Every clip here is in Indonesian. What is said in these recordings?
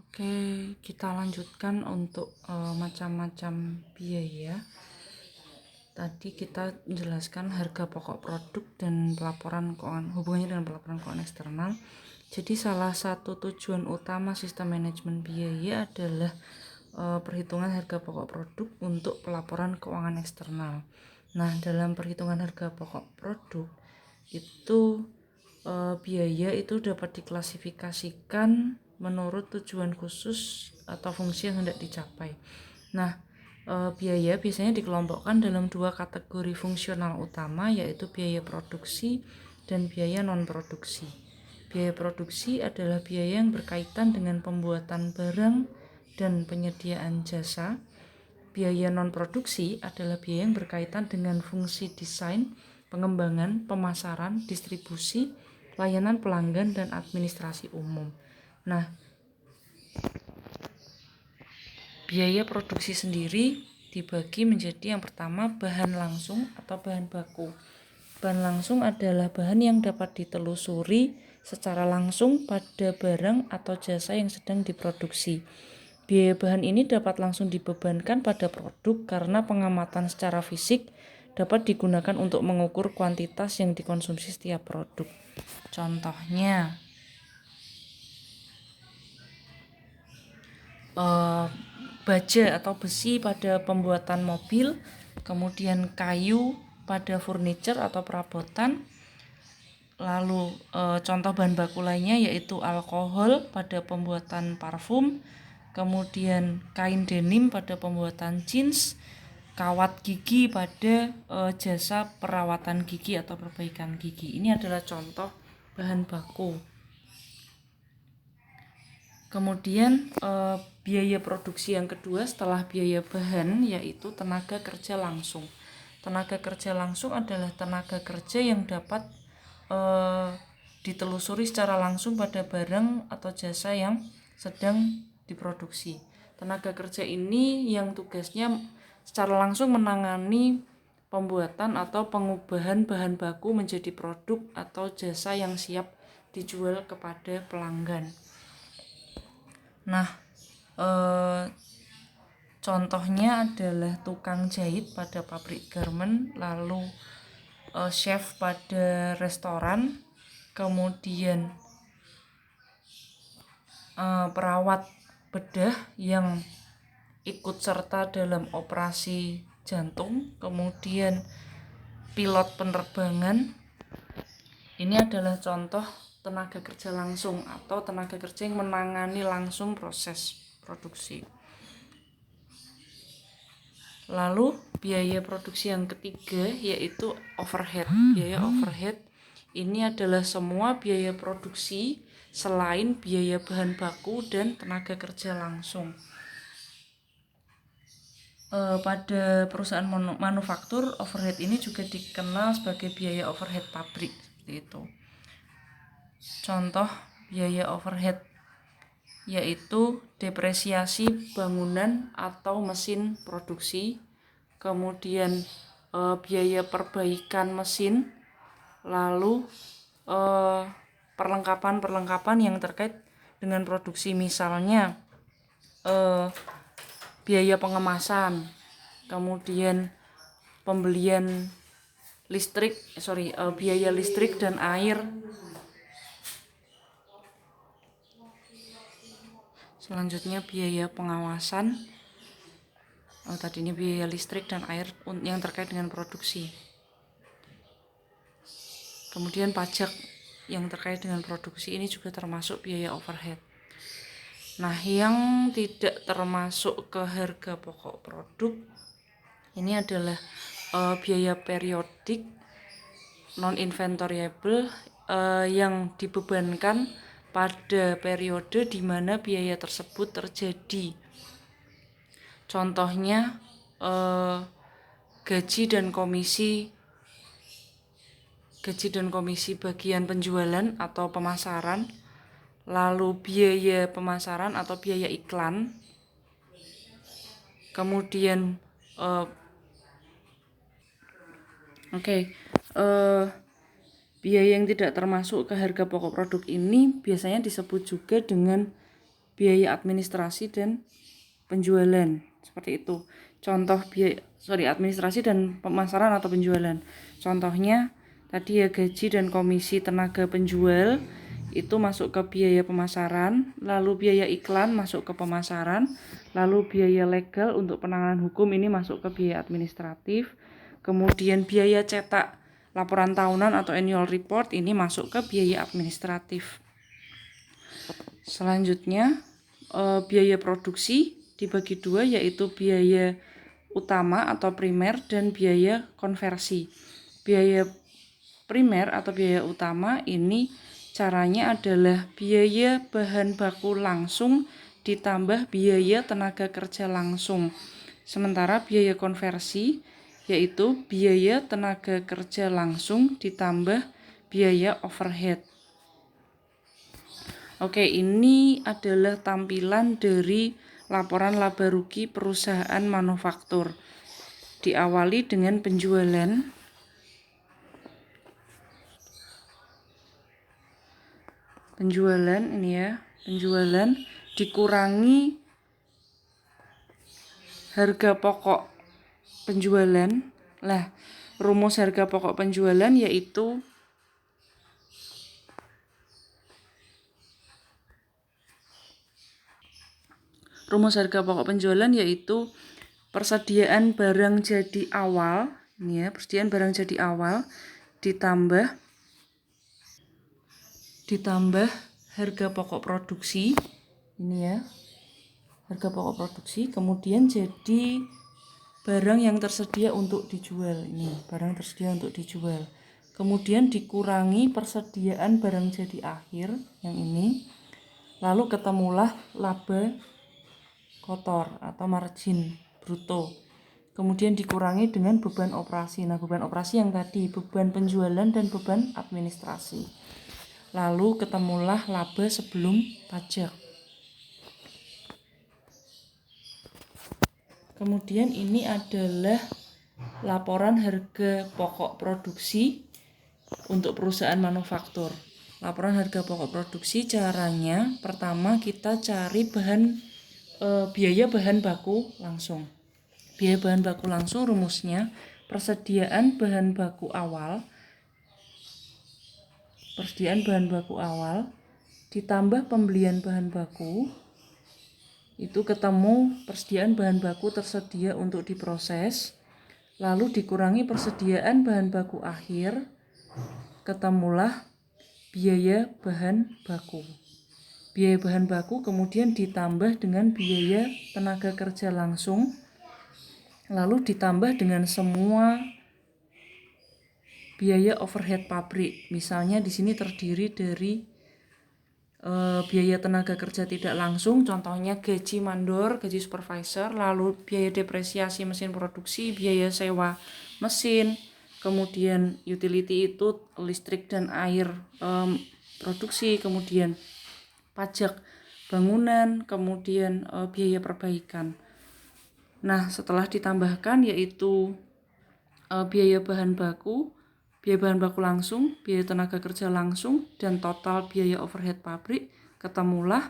Oke, kita lanjutkan untuk macam-macam biaya. Tadi kita menjelaskan harga pokok produk dan pelaporan keuangan, hubungannya dengan pelaporan keuangan eksternal. Jadi salah satu tujuan utama sistem manajemen biaya adalah perhitungan harga pokok produk untuk pelaporan keuangan eksternal. Nah, dalam perhitungan harga pokok produk itu biaya itu dapat diklasifikasikan menurut tujuan khusus atau fungsi yang hendak dicapai. Nah, biaya biasanya dikelompokkan dalam dua kategori fungsional utama, yaitu biaya produksi dan biaya non-produksi. Biaya produksi adalah biaya yang berkaitan dengan pembuatan barang dan penyediaan jasa. Biaya non-produksi adalah biaya yang berkaitan dengan fungsi desain, pengembangan, pemasaran, distribusi, layanan pelanggan, dan administrasi umum. Nah, biaya produksi sendiri dibagi menjadi yang pertama bahan langsung atau bahan baku. Bahan langsung adalah bahan yang dapat ditelusuri secara langsung pada barang atau jasa yang sedang diproduksi. Biaya bahan ini dapat langsung dibebankan pada produk karena pengamatan secara fisik dapat digunakan untuk mengukur kuantitas yang dikonsumsi setiap produk. Contohnya, baja atau besi pada pembuatan mobil, kemudian kayu pada furniture atau perabotan. Lalu contoh bahan baku lainnya yaitu alkohol pada pembuatan parfum, kemudian kain denim pada pembuatan jeans, kawat gigi pada jasa perawatan gigi atau perbaikan gigi. Ini adalah contoh bahan baku. Kemudian biaya produksi yang kedua setelah biaya bahan yaitu tenaga kerja langsung. Tenaga kerja langsung adalah tenaga kerja yang dapat ditelusuri secara langsung pada barang atau jasa yang sedang diproduksi. Tenaga kerja ini yang tugasnya secara langsung menangani pembuatan atau pengubahan bahan baku menjadi produk atau jasa yang siap dijual kepada pelanggan. Nah, contohnya adalah tukang jahit pada pabrik garment, lalu chef pada restoran, kemudian perawat bedah yang ikut serta dalam operasi jantung, kemudian pilot penerbangan. Ini adalah contoh tenaga kerja langsung atau tenaga kerja yang menangani langsung proses produksi. Lalu biaya produksi yang ketiga yaitu overhead. Biaya overhead ini adalah semua biaya produksi selain biaya bahan baku dan tenaga kerja langsung. Pada perusahaan manufaktur, overhead ini juga dikenal sebagai biaya overhead pabrik, seperti itu. Contoh biaya overhead yaitu depresiasi bangunan atau mesin produksi, kemudian biaya perbaikan mesin, lalu perlengkapan yang terkait dengan produksi, misalnya biaya pengemasan, kemudian pembelian biaya listrik dan air. Selanjutnya biaya pengawasan. Tadi ini biaya listrik dan air yang terkait dengan produksi. Kemudian pajak yang terkait dengan produksi ini juga termasuk biaya overhead. Nah, yang tidak termasuk ke harga pokok produk ini adalah biaya periodik non-inventoriable yang dibebankan pada periode di mana biaya tersebut terjadi. Contohnya gaji dan komisi bagian penjualan atau pemasaran, lalu biaya pemasaran atau biaya iklan, kemudian biaya yang tidak termasuk ke harga pokok produk ini biasanya disebut juga dengan biaya administrasi dan penjualan. Seperti itu. Contoh administrasi dan pemasaran atau penjualan. Contohnya tadi ya, gaji dan komisi tenaga penjual itu masuk ke biaya pemasaran, lalu biaya iklan masuk ke pemasaran, lalu biaya legal untuk penanganan hukum ini masuk ke biaya administratif, kemudian biaya cetak laporan tahunan atau annual report ini masuk ke biaya administratif. Selanjutnya biaya produksi dibagi dua, yaitu biaya utama atau primer dan biaya konversi. Biaya primer atau biaya utama ini caranya adalah biaya bahan baku langsung ditambah biaya tenaga kerja langsung. Sementara biaya konversi yaitu biaya tenaga kerja langsung ditambah biaya overhead. Oke, ini adalah tampilan dari laporan laba rugi perusahaan manufaktur. Diawali dengan penjualan. Penjualan ini ya, penjualan dikurangi harga pokok penjualan. Lah, rumus harga pokok penjualan yaitu persediaan barang jadi awal, ini ya, persediaan barang jadi awal ditambah harga pokok produksi, ini ya, harga pokok produksi, kemudian jadi barang yang tersedia untuk dijual, ini barang tersedia untuk dijual, kemudian dikurangi persediaan barang jadi akhir yang ini, lalu ketemulah laba kotor atau margin bruto, kemudian dikurangi dengan beban operasi. Nah, beban operasi yang tadi, beban penjualan dan beban administrasi, lalu ketemulah laba sebelum pajak. Kemudian ini adalah laporan harga pokok produksi untuk perusahaan manufaktur. Laporan harga pokok produksi caranya pertama kita cari biaya bahan baku langsung. Biaya bahan baku langsung rumusnya persediaan bahan baku awal ditambah pembelian bahan baku, itu ketemu persediaan bahan baku tersedia untuk diproses, lalu dikurangi persediaan bahan baku akhir, ketemulah biaya bahan baku. Biaya bahan baku kemudian ditambah dengan biaya tenaga kerja langsung, lalu ditambah dengan semua biaya overhead pabrik. Misalnya di sini terdiri dari biaya tenaga kerja tidak langsung, contohnya gaji mandor, gaji supervisor, lalu biaya depresiasi mesin produksi, biaya sewa mesin, kemudian utility itu listrik dan air produksi, kemudian pajak bangunan, kemudian biaya perbaikan. Nah, setelah ditambahkan yaitu biaya bahan baku langsung, biaya tenaga kerja langsung, dan total biaya overhead pabrik, ketemulah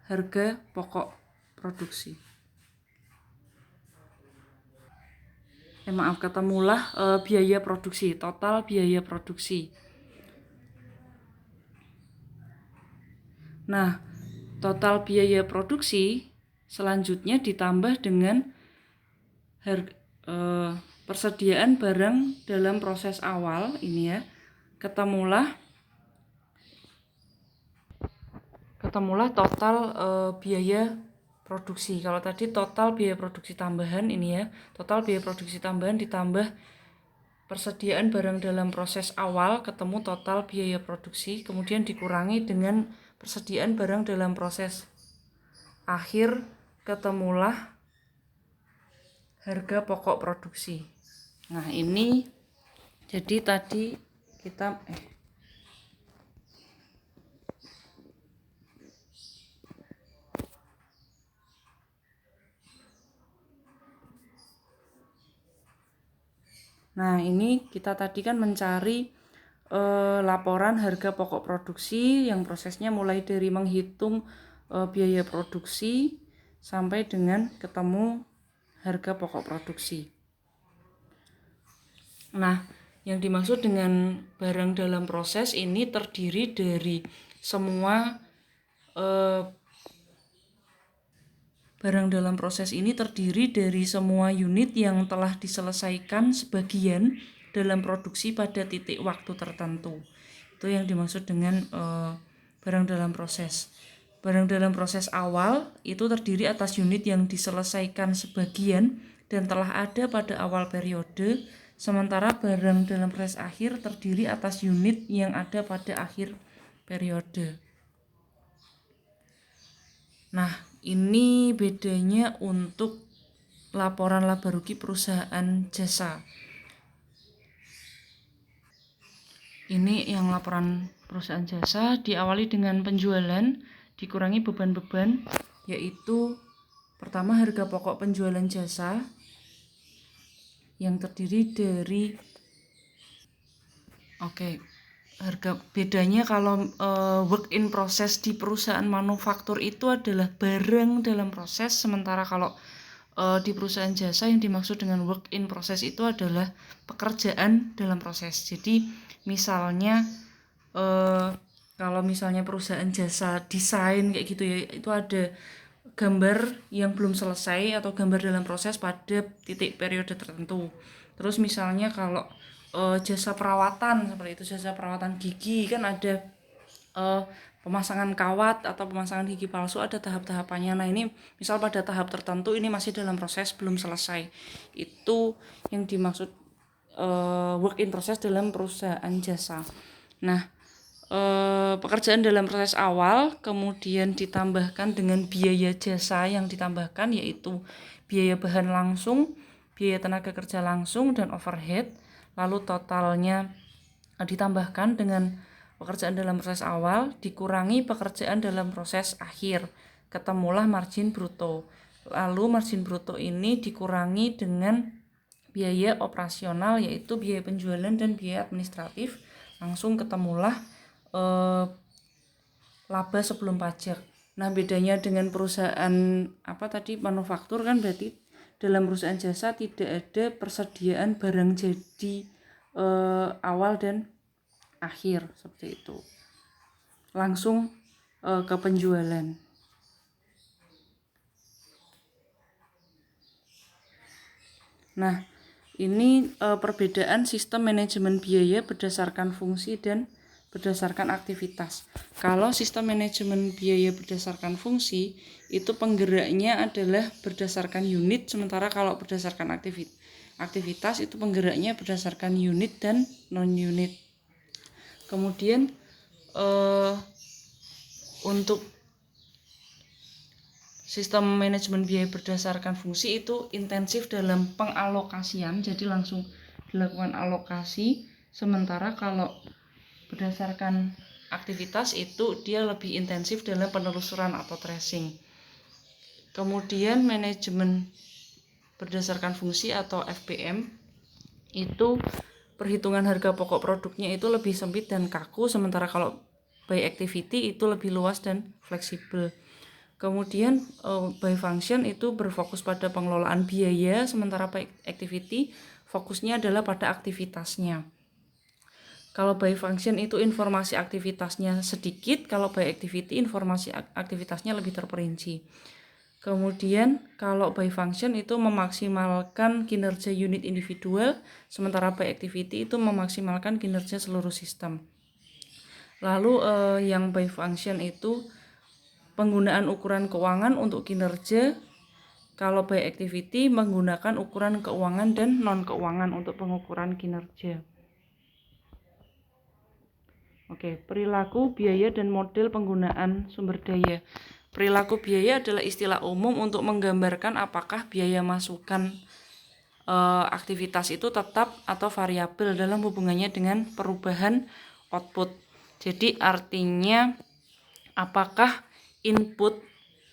harga pokok produksi. Ketemulah biaya produksi, total biaya produksi. Nah, total biaya produksi selanjutnya ditambah dengan persediaan barang dalam proses awal, ini ya, ketemulah total biaya produksi. Kalau tadi total biaya produksi tambahan, ini ya, total biaya produksi tambahan ditambah persediaan barang dalam proses awal, ketemu total biaya produksi, kemudian dikurangi dengan persediaan barang dalam proses akhir, ketemulah harga pokok produksi. Nah, ini jadi tadi kita Nah, ini kita tadi kan mencari laporan harga pokok produksi yang prosesnya mulai dari menghitung biaya produksi sampai dengan ketemu harga pokok produksi. Nah, yang dimaksud dengan barang dalam proses ini terdiri dari semua barang dalam proses ini terdiri dari semua unit yang telah diselesaikan sebagian dalam produksi pada titik waktu tertentu. Itu yang dimaksud dengan barang dalam proses. Barang dalam proses awal itu terdiri atas unit yang diselesaikan sebagian dan telah ada pada awal periode, sementara barang dalam proses akhir terdiri atas unit yang ada pada akhir periode. Nah, ini bedanya untuk laporan laba rugi perusahaan jasa. Ini yang laporan perusahaan jasa diawali dengan penjualan dikurangi beban-beban, yaitu pertama harga pokok penjualan jasa yang terdiri dari harga bedanya kalau work in process di perusahaan manufaktur itu adalah barang dalam proses, sementara kalau di perusahaan jasa yang dimaksud dengan work in process itu adalah pekerjaan dalam proses. Jadi misalnya kalau misalnya perusahaan jasa desain kayak gitu ya, itu ada gambar yang belum selesai atau gambar dalam proses pada titik periode tertentu. Terus misalnya kalau jasa perawatan seperti itu, jasa perawatan gigi kan ada pemasangan kawat atau pemasangan gigi palsu, ada tahap-tahapannya. Nah, ini misal pada tahap tertentu ini masih dalam proses, belum selesai. Itu yang dimaksud work in process dalam perusahaan jasa. Nah, pekerjaan dalam proses awal kemudian ditambahkan dengan biaya jasa yang ditambahkan, yaitu biaya bahan langsung, biaya tenaga kerja langsung, dan overhead. Lalu totalnya ditambahkan dengan pekerjaan dalam proses awal dikurangi pekerjaan dalam proses akhir, ketemulah margin bruto. Lalu margin bruto ini dikurangi dengan biaya operasional, yaitu biaya penjualan dan biaya administratif, langsung ketemulah laba sebelum pajak. Nah, bedanya dengan perusahaan manufaktur kan berarti dalam perusahaan jasa tidak ada persediaan barang jadi awal dan akhir seperti itu. Langsung ke penjualan. Nah, ini perbedaan sistem manajemen biaya berdasarkan fungsi dan berdasarkan aktivitas. Kalau sistem manajemen biaya berdasarkan fungsi, itu penggeraknya adalah berdasarkan unit, sementara kalau berdasarkan aktivitas itu penggeraknya berdasarkan unit dan non-unit. Kemudian untuk sistem manajemen biaya berdasarkan fungsi itu intensif dalam pengalokasian, jadi langsung dilakukan alokasi, sementara kalau berdasarkan aktivitas itu dia lebih intensif dalam penelusuran atau tracing. Kemudian manajemen berdasarkan fungsi atau FBM itu perhitungan harga pokok produknya itu lebih sempit dan kaku, sementara kalau by activity itu lebih luas dan fleksibel. Kemudian by function itu berfokus pada pengelolaan biaya, sementara by activity fokusnya adalah pada aktivitasnya. Kalau by function itu informasi aktivitasnya sedikit, kalau by activity informasi aktivitasnya lebih terperinci. Kemudian kalau by function itu memaksimalkan kinerja unit individual, sementara by activity itu memaksimalkan kinerja seluruh sistem. Lalu yang by function itu penggunaan ukuran keuangan untuk kinerja, kalau by activity menggunakan ukuran keuangan dan non-keuangan untuk pengukuran kinerja. Perilaku biaya dan model penggunaan sumber daya. Perilaku biaya adalah istilah umum untuk menggambarkan apakah biaya masukan aktivitas itu tetap atau variabel dalam hubungannya dengan perubahan output. Jadi artinya apakah input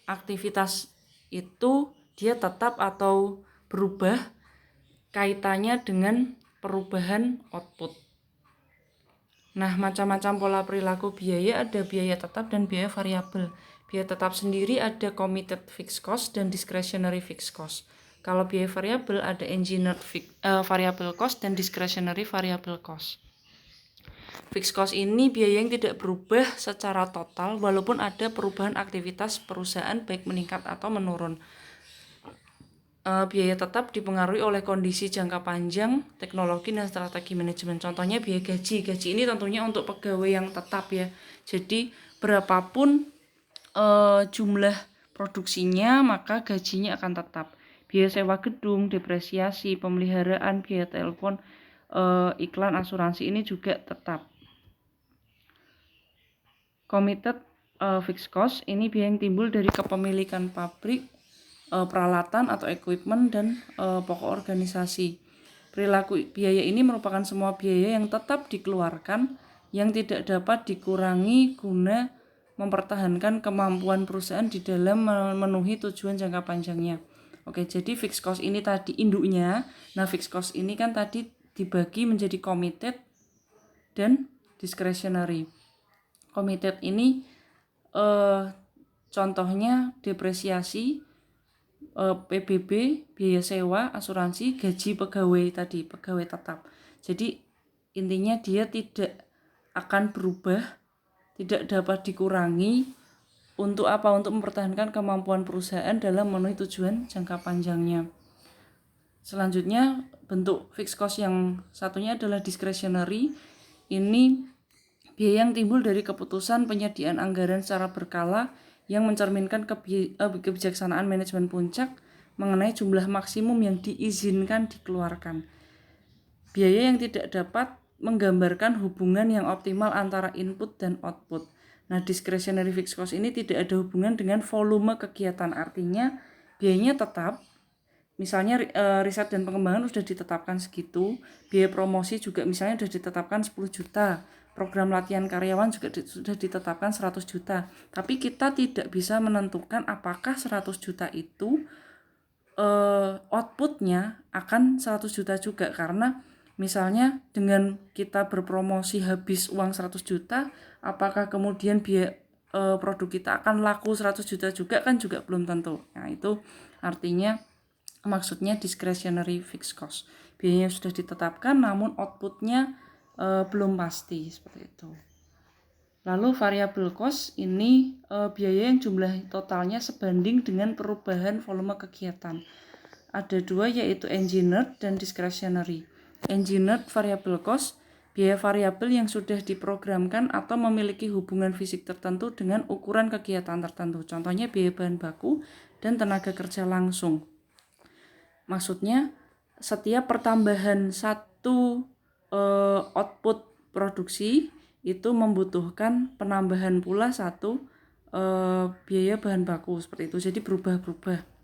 aktivitas itu dia tetap atau berubah kaitannya dengan perubahan output. Nah, macam-macam pola perilaku biaya ada biaya tetap dan biaya variabel. Biaya tetap sendiri ada committed fixed cost dan discretionary fixed cost. Kalau biaya variabel ada engineered variable cost dan discretionary variable cost. Fixed cost ini biaya yang tidak berubah secara total walaupun ada perubahan aktivitas perusahaan baik meningkat atau menurun. Biaya tetap dipengaruhi oleh kondisi jangka panjang, teknologi, dan strategi manajemen. Contohnya biaya gaji. Gaji ini tentunya untuk pegawai yang tetap ya. Jadi berapapun jumlah produksinya maka gajinya akan tetap. Biaya sewa gedung, depresiasi, pemeliharaan, biaya telepon, iklan, asuransi ini juga tetap. Committed fixed cost ini biaya yang timbul dari kepemilikan pabrik, peralatan atau equipment dan pokok organisasi. Perilaku biaya ini merupakan semua biaya yang tetap dikeluarkan yang tidak dapat dikurangi guna mempertahankan kemampuan perusahaan di dalam memenuhi tujuan jangka panjangnya. Oke, jadi fixed cost ini tadi induknya. Nah, fixed cost ini kan tadi dibagi menjadi committed dan discretionary. Committed ini contohnya depresiasi, PBB, biaya sewa, asuransi, gaji pegawai tadi, pegawai tetap. Jadi intinya dia tidak akan berubah, tidak dapat dikurangi. Untuk apa? Untuk mempertahankan kemampuan perusahaan dalam memenuhi tujuan jangka panjangnya. Selanjutnya bentuk fixed cost yang satunya adalah discretionary. Ini biaya yang timbul dari keputusan penyediaan anggaran secara berkala yang mencerminkan kebijaksanaan manajemen puncak mengenai jumlah maksimum yang diizinkan dikeluarkan. Biaya yang tidak dapat menggambarkan hubungan yang optimal antara input dan output. Nah, discretionary fixed cost ini tidak ada hubungan dengan volume kegiatan. Artinya biayanya tetap. Misalnya riset dan pengembangan sudah ditetapkan segitu, biaya promosi juga misalnya sudah ditetapkan 10 juta, program latihan karyawan juga sudah ditetapkan 100 juta. Tapi kita tidak bisa menentukan apakah 100 juta itu outputnya akan 100 juta juga, karena misalnya dengan kita berpromosi habis uang 100 juta, apakah kemudian biaya produk kita akan laku 100 juta juga kan juga belum tentu. Nah, itu artinya maksudnya discretionary fixed cost. Biayanya sudah ditetapkan namun outputnya belum pasti, seperti itu. Lalu variable cost ini biaya yang jumlah totalnya sebanding dengan perubahan volume kegiatan. Ada dua, yaitu engineered dan discretionary. Engineered variable cost, biaya variabel yang sudah diprogramkan atau memiliki hubungan fisik tertentu dengan ukuran kegiatan tertentu. Contohnya biaya bahan baku dan tenaga kerja langsung. Maksudnya setiap pertambahan satu output produksi itu membutuhkan penambahan pula satu biaya bahan baku, seperti itu. Jadi berubah-ubah.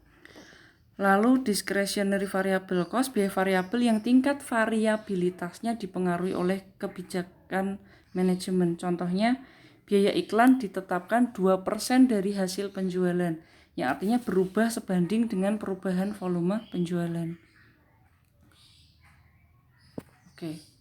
Lalu discretionary variable cost, biaya variabel yang tingkat variabilitasnya dipengaruhi oleh kebijakan manajemen. Contohnya biaya iklan ditetapkan 2% dari hasil penjualan, yang artinya berubah sebanding dengan perubahan volume penjualan. Oke.